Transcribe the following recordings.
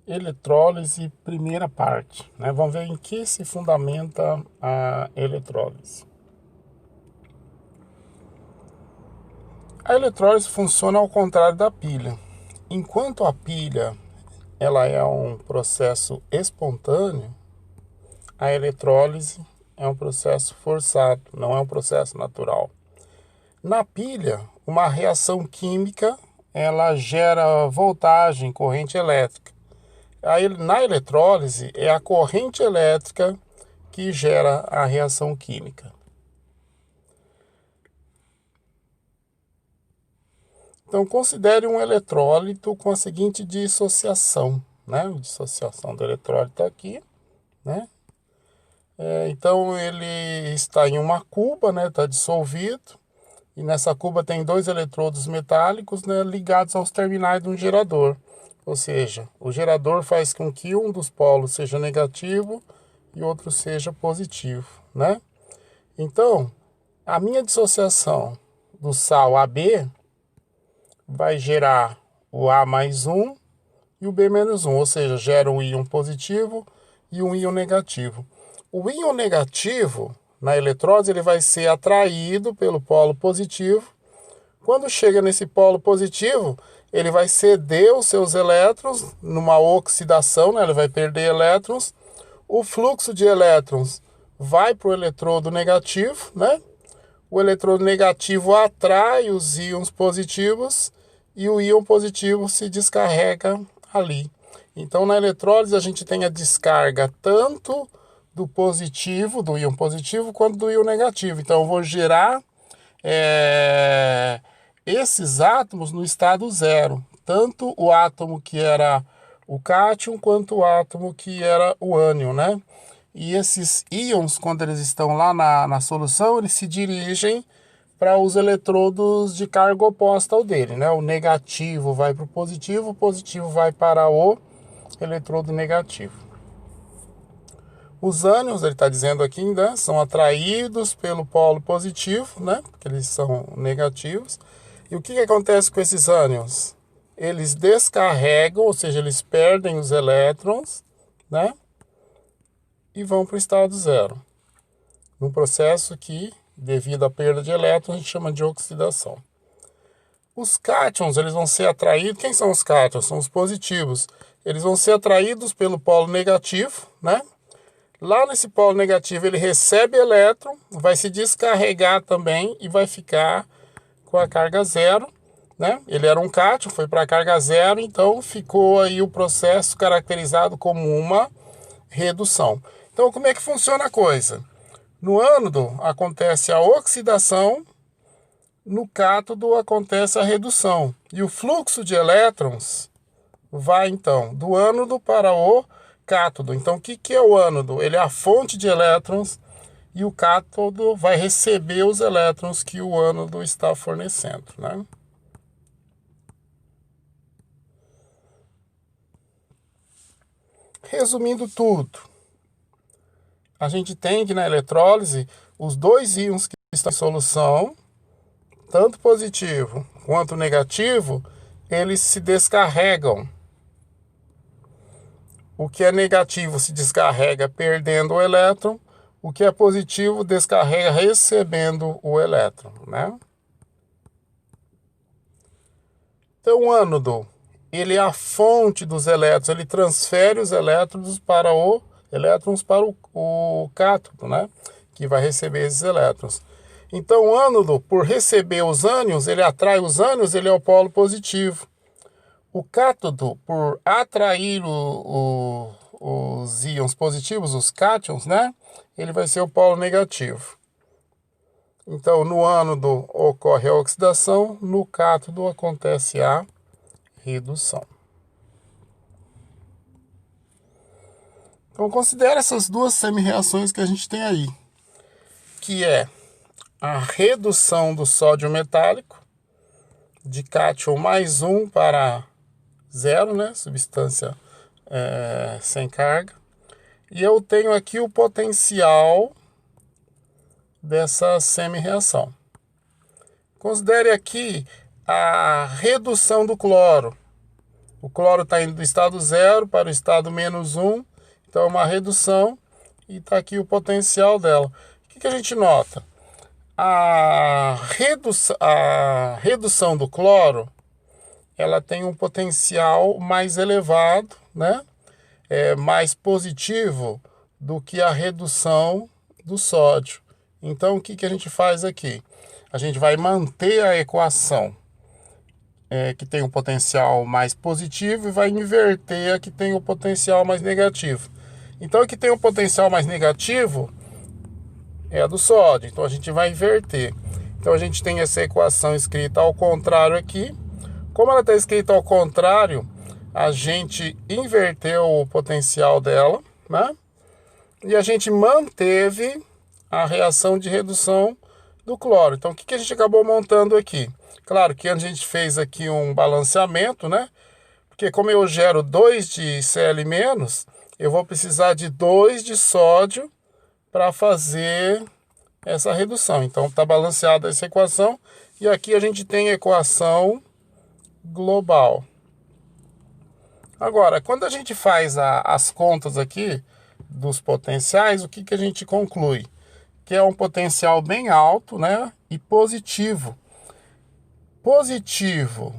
Eletrólise, primeira parte, né? Vamos ver em que se fundamenta a eletrólise. A eletrólise funciona ao contrário da pilha. Enquanto a pilha ela é um processo espontâneo, a eletrólise é um processo forçado, não é um processo natural. Na pilha, uma reação química ela gera voltagem, corrente elétrica. Aí, na eletrólise, é a corrente elétrica que gera a reação química. Então, considere um eletrólito com a seguinte dissociação, né? A dissociação do eletrólito aqui, né? Então, ele está em uma cuba, né? Está dissolvido. E nessa cuba tem dois eletrodos metálicos, né, ligados aos terminais de um gerador. Ou seja, o gerador faz com que um dos polos seja negativo e outro seja positivo, né? Então, a minha dissociação do sal AB vai gerar o A mais 1 e o B menos 1, ou seja, gera um íon positivo e um íon negativo. O íon negativo, na eletrólise, ele vai ser atraído pelo polo positivo. Quando chega nesse polo positivo, ele vai ceder os seus elétrons numa oxidação, né? Ele vai perder elétrons. O fluxo de elétrons vai para o eletrodo negativo, né? O eletrodo negativo atrai os íons positivos e o íon positivo se descarrega ali. Então, na eletrólise, a gente tem a descarga tanto do positivo, do íon positivo, quanto do íon negativo. Então, eu vou gerar esses átomos no estado zero. Tanto o átomo que era o cátion, quanto o átomo que era o ânion, né? E esses íons, quando eles estão lá na solução, eles se dirigem para os eletrodos de carga oposta ao dele, né? O negativo vai para o positivo vai para o eletrodo negativo. Os ânions, ele está dizendo aqui, né, são atraídos pelo polo positivo, né? Porque eles são negativos. E o que acontece com esses ânions? Eles descarregam, ou seja, eles perdem os elétrons, né? E vão para o estado zero. Num processo que, devido à perda de elétrons, a gente chama de oxidação. Os cátions, eles vão ser atraídos. Quem são os cátions? São os positivos. Eles vão ser atraídos pelo polo negativo, né? Lá nesse polo negativo ele recebe elétron, vai se descarregar também e vai ficar com a carga zero, né? Ele era um cátion, foi para a carga zero, então ficou aí o processo caracterizado como uma redução. Então, como é que funciona a coisa? No ânodo acontece a oxidação, no cátodo acontece a redução. E o fluxo de elétrons vai, então, do ânodo para o cátodo. Então, o que é o ânodo? Ele é a fonte de elétrons e o cátodo vai receber os elétrons que o ânodo está fornecendo, né? Resumindo tudo, a gente tem que na eletrólise os dois íons que estão em solução, tanto positivo quanto negativo, eles se descarregam. O que é negativo se descarrega perdendo o elétron, o que é positivo descarrega recebendo o elétron, né? Então, o ânodo, ele é a fonte dos elétrons, ele transfere os elétrons para o cátodo, né? Que vai receber esses elétrons. Então, o ânodo, por receber os ânions, ele atrai os ânions, ele é o polo positivo. O cátodo, por atrair os íons positivos, os cátions, né? Ele vai ser o polo negativo. Então, no ânodo ocorre a oxidação, no cátodo acontece a redução. Então, considere essas duas semi-reações que a gente tem aí, que é a redução do sódio metálico, de cátion mais 1 para 0, né? Substância sem carga. E eu tenho aqui o potencial dessa semi-reação. Considere aqui a redução do cloro. O cloro está indo do estado 0 para o estado -1, então é uma redução, e está aqui o potencial dela. O que a gente nota? A redução do cloro, ela tem um potencial mais elevado, né? Mais positivo do que a redução do sódio. Então, o que a gente faz aqui? A gente vai manter a equação que tem um potencial mais positivo e vai inverter a que tem o potencial mais negativo. Então, a que tem o potencial mais negativo é a do sódio. Então, a gente vai inverter. Então, a gente tem essa equação escrita ao contrário aqui. Como ela está escrita ao contrário, a gente inverteu o potencial dela, né? E a gente manteve a reação de redução do cloro. Então, o que a gente acabou montando aqui? Claro que a gente fez aqui um balanceamento, né? Porque como eu gero 2 de Cl-, eu vou precisar de 2 de sódio para fazer essa redução. Então, está balanceada essa equação. E aqui a gente tem a equação global. Agora, quando a gente faz as contas aqui dos potenciais, o que a gente conclui? Que é um potencial bem alto, né? E positivo. Positivo,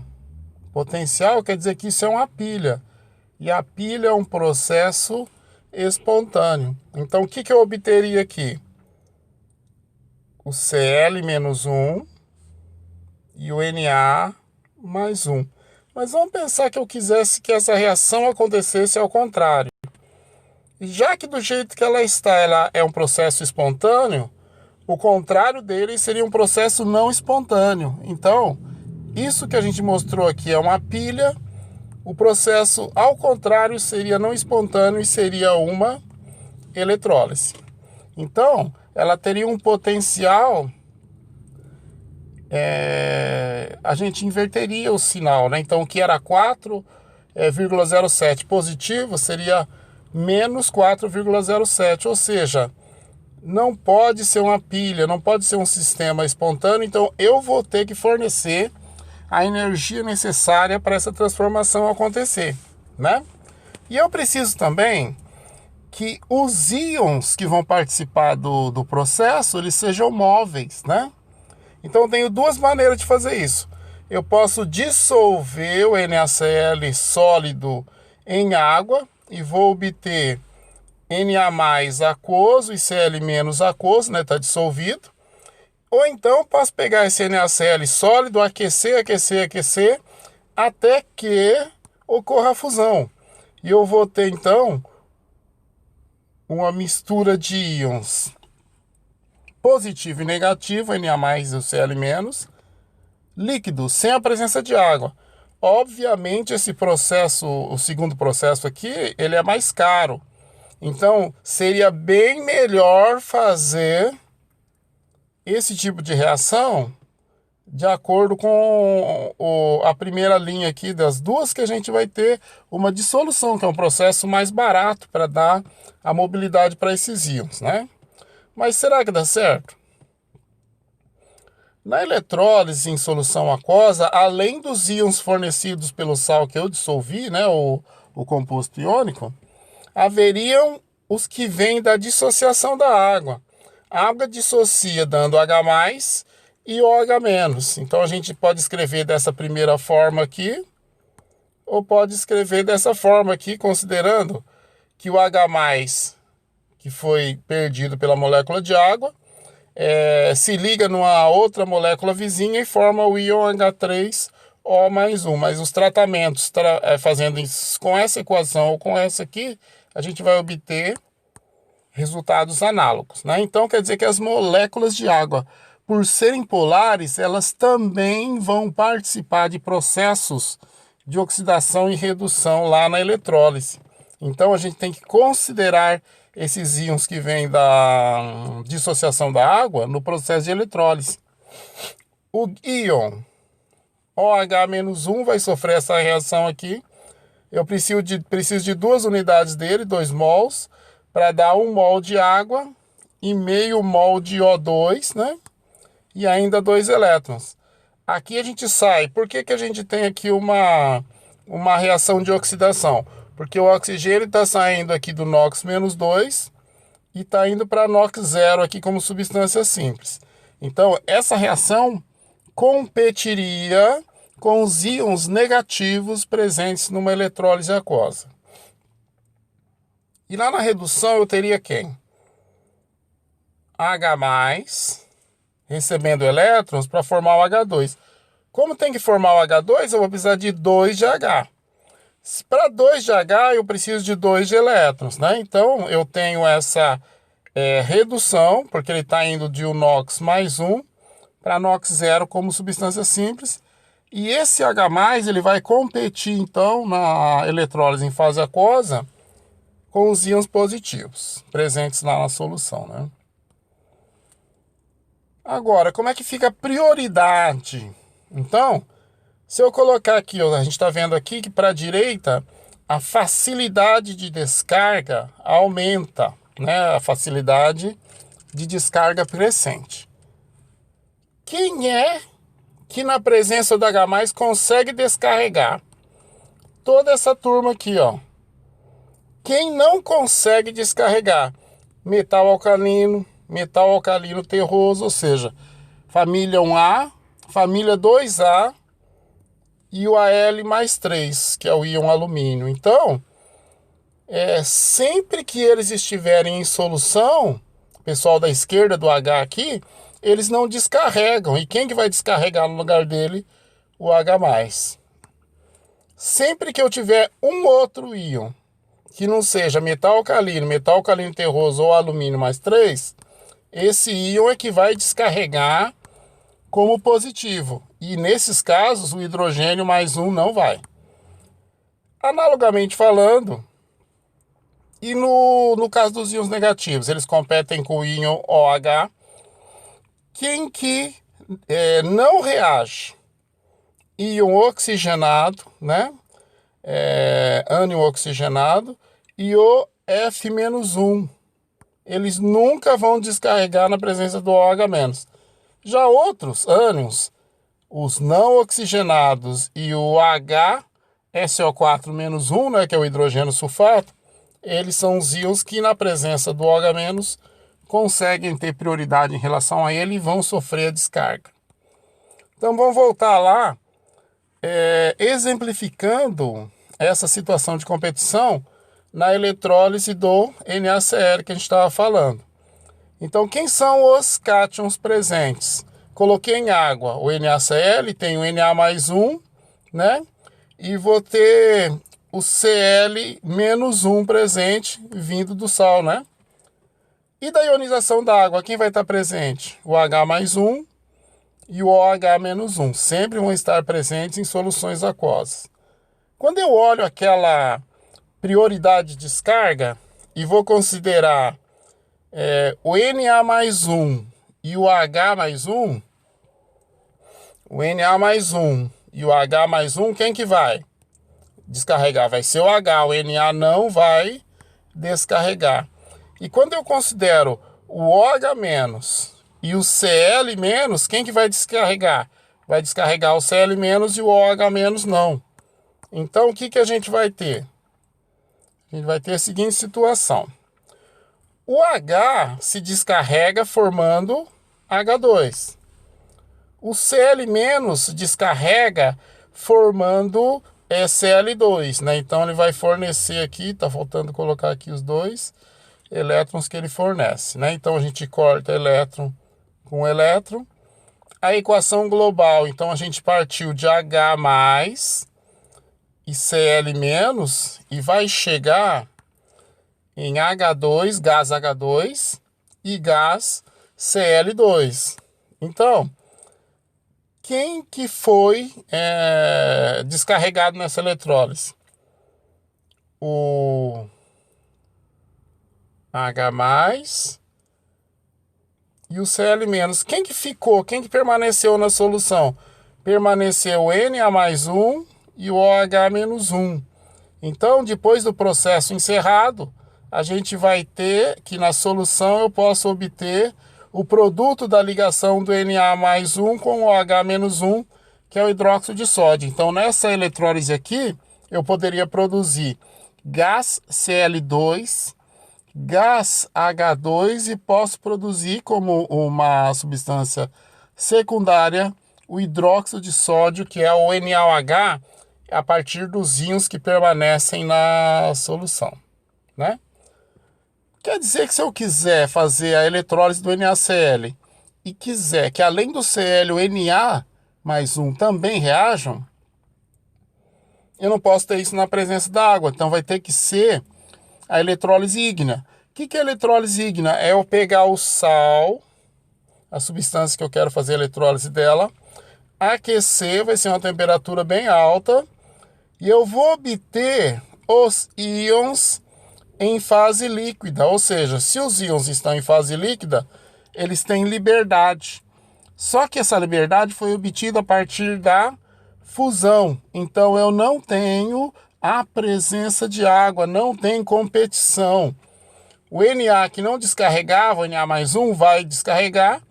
potencial, quer dizer que isso é uma pilha. E a pilha é um processo espontâneo. Então, o que eu obteria aqui? O Cl-1 e o Na+1. Mas vamos pensar que eu quisesse que essa reação acontecesse ao contrário. E já que do jeito que ela está, ela é um processo espontâneo, o contrário dele seria um processo não espontâneo. Então, isso que a gente mostrou aqui é uma pilha, o processo ao contrário seria não espontâneo e seria uma eletrólise. Então, ela teria um potencial, a gente inverteria o sinal, né? Então, o que era 4,07 positivo seria menos 4,07, ou seja, não pode ser uma pilha, não pode ser um sistema espontâneo, então eu vou ter que fornecer a energia necessária para essa transformação acontecer, né? E eu preciso também que os íons que vão participar do processo, eles sejam móveis, né? Então eu tenho duas maneiras de fazer isso. Eu posso dissolver o NaCl sólido em água e vou obter Na+ aquoso e Cl- aquoso, né? Está dissolvido. Ou então posso pegar esse NaCl sólido, aquecer, até que ocorra a fusão. E eu vou ter então uma mistura de íons positivo e negativo, Na+ e o Cl-, líquido, sem a presença de água. Obviamente esse processo, o segundo processo aqui, ele é mais caro. Então seria bem melhor fazer esse tipo de reação de acordo com a primeira linha aqui das duas, que a gente vai ter uma dissolução, que é um processo mais barato para dar a mobilidade para esses íons, né? Mas será que dá certo? Na eletrólise em solução aquosa, além dos íons fornecidos pelo sal que eu dissolvi, né, o composto iônico, haveriam os que vêm da dissociação da água. A água dissocia dando H+, e OH-. Então a gente pode escrever dessa primeira forma aqui, ou pode escrever dessa forma aqui, considerando que o H+, que foi perdido pela molécula de água, se liga numa outra molécula vizinha e forma o íon H3O+1. Mas os tratamentos fazendo isso com essa equação ou com essa aqui, a gente vai obter resultados análogos, né? Então quer dizer que as moléculas de água, por serem polares, elas também vão participar de processos de oxidação e redução lá na eletrólise. Então a gente tem que considerar esses íons que vêm da dissociação da água no processo de eletrólise. O íon OH-1 vai sofrer essa reação aqui. Eu preciso de 2 unidades dele, 2 mols, para dar 1 mol de água e meio mol de O2, né? E ainda 2 elétrons. Aqui a gente sai. Por que a gente tem aqui uma uma reação de oxidação, porque o oxigênio está saindo aqui do NOx-2 e está indo para NOx0 aqui como substância simples. Então, essa reação competiria com os íons negativos presentes numa eletrólise aquosa. E lá na redução eu teria quem? H+, recebendo elétrons para formar o H2. Como tem que formar o H2, eu vou precisar de 2 de H. Para 2 de H, eu preciso de 2 de elétrons, né? Então, eu tenho essa redução, porque ele está indo de um NOx mais 1 para NOx0 como substância simples. E esse H+, ele vai competir, então, na eletrólise em fase aquosa com os íons positivos presentes lá na solução, né? Agora, como é que fica a prioridade? Então, se eu colocar aqui, ó, a gente está vendo aqui que para a direita a facilidade de descarga aumenta, né? A facilidade de descarga crescente. Quem é que na presença do H+ consegue descarregar? Toda essa turma aqui, ó. Quem não consegue descarregar? Metal alcalino terroso, ou seja, família 1A, família 2A e o Al+3, que é o íon alumínio. Então, sempre que eles estiverem em solução, pessoal da esquerda do H aqui, eles não descarregam. E quem que vai descarregar no lugar dele? O H+. Sempre que eu tiver um outro íon que não seja metal alcalino terroso ou alumínio mais 3, esse íon é que vai descarregar como positivo. E nesses casos, o hidrogênio mais 1 não vai. Analogamente falando, e no caso dos íons negativos, eles competem com o íon OH. Quem que não reage? Íon oxigenado, né? Ânion oxigenado e o F-1. Eles nunca vão descarregar na presença do OH-. Já outros ânions, os não oxigenados e o HSO4-1, né, que é o hidrogênio sulfato, eles são os íons que na presença do OH- conseguem ter prioridade em relação a ele e vão sofrer a descarga. Então vamos voltar lá, exemplificando essa situação de competição na eletrólise do NaCl que a gente estava falando. Então, quem são os cátions presentes? Coloquei em água o NaCl, tem o Na+1, né? E vou ter o Cl-1 presente vindo do sal, né? E da ionização da água, quem vai estar presente? O H+1 e o OH-1. Sempre vão estar presentes em soluções aquosas. Quando eu olho aquela prioridade de descarga e vou considerar o Na+1 e o H+1, o Na+1 e o H+1, quem que vai descarregar? Vai ser o H, o Na não vai descarregar. E quando eu considero o OH- e o Cl-, quem que vai descarregar? Vai descarregar o Cl- e o OH- não. Então, o que que a gente vai ter? A gente vai ter a seguinte situação. O H se descarrega formando H2. O Cl- se descarrega formando Cl2, né? Então, ele vai fornecer aqui, tá faltando colocar aqui os dois elétrons que ele fornece, né? Então, a gente corta elétron com elétron. A equação global, então, a gente partiu de H+, e Cl- e vai chegar em H2, gás H2 e gás Cl2. Então, quem que foi descarregado nessa eletrólise? O H+ e o Cl-. Quem que ficou? Quem que permaneceu na solução? Permaneceu o Na+1 e o OH-1. Então, depois do processo encerrado, a gente vai ter que na solução eu posso obter o produto da ligação do Na+1 com o OH-1, que é o hidróxido de sódio. Então, nessa eletrólise aqui, eu poderia produzir gás Cl2, gás H2 e posso produzir como uma substância secundária o hidróxido de sódio, que é o NaOH, a partir dos íons que permanecem na solução, né? Quer dizer que se eu quiser fazer a eletrólise do NaCl e quiser que além do Cl o Na mais um também reajam, eu não posso ter isso na presença da água, então vai ter que ser a eletrólise ígnea. O que é eletrólise ígnea? É eu pegar o sal, a substância que eu quero fazer a eletrólise dela, aquecer, vai ser uma temperatura bem alta, e eu vou obter os íons em fase líquida, ou seja, se os íons estão em fase líquida, eles têm liberdade. Só que essa liberdade foi obtida a partir da fusão. Então eu não tenho a presença de água, não tem competição. O Na que não descarregava, o Na mais um, vai descarregar,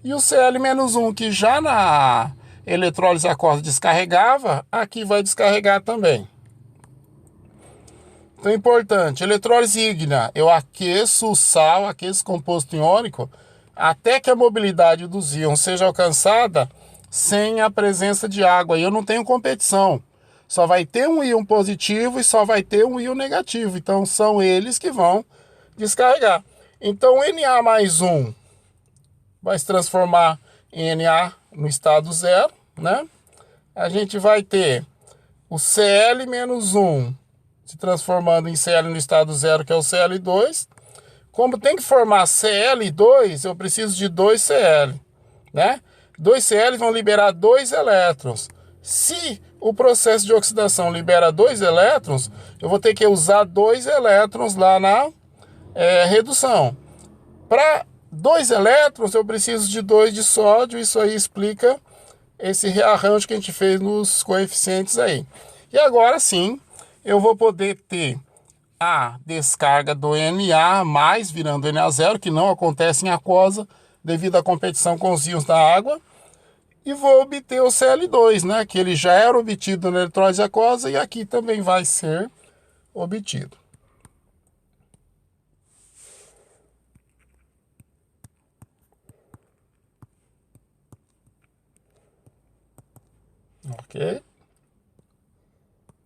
e o Cl-1, que já na eletrólise aquosa descarregava, aqui vai descarregar também. Então é importante, eletrólise ígnea, eu aqueço o sal, aqueço o composto iônico, até que a mobilidade dos íons seja alcançada sem a presença de água. E eu não tenho competição. Só vai ter um íon positivo e só vai ter um íon negativo. Então são eles que vão descarregar. Então o Na mais um vai se transformar em Na no estado zero, né? A gente vai ter o Cl menos 1 se transformando em Cl no estado zero, que é o Cl2. Como tem que formar Cl2, eu preciso de 2 Cl, né? 2 Cl vão liberar 2 elétrons. Se o processo de oxidação libera 2 elétrons, eu vou ter que usar 2 elétrons lá na redução. Para 2 elétrons, eu preciso de 2 de sódio. Isso aí explica esse rearranjo que a gente fez nos coeficientes aí. E agora sim, eu vou poder ter a descarga do Na mais virando Na0, que não acontece em aquosa devido à competição com os íons da água, e vou obter o Cl2, né, que ele já era obtido na eletrólise aquosa e aqui também vai ser obtido. Ok?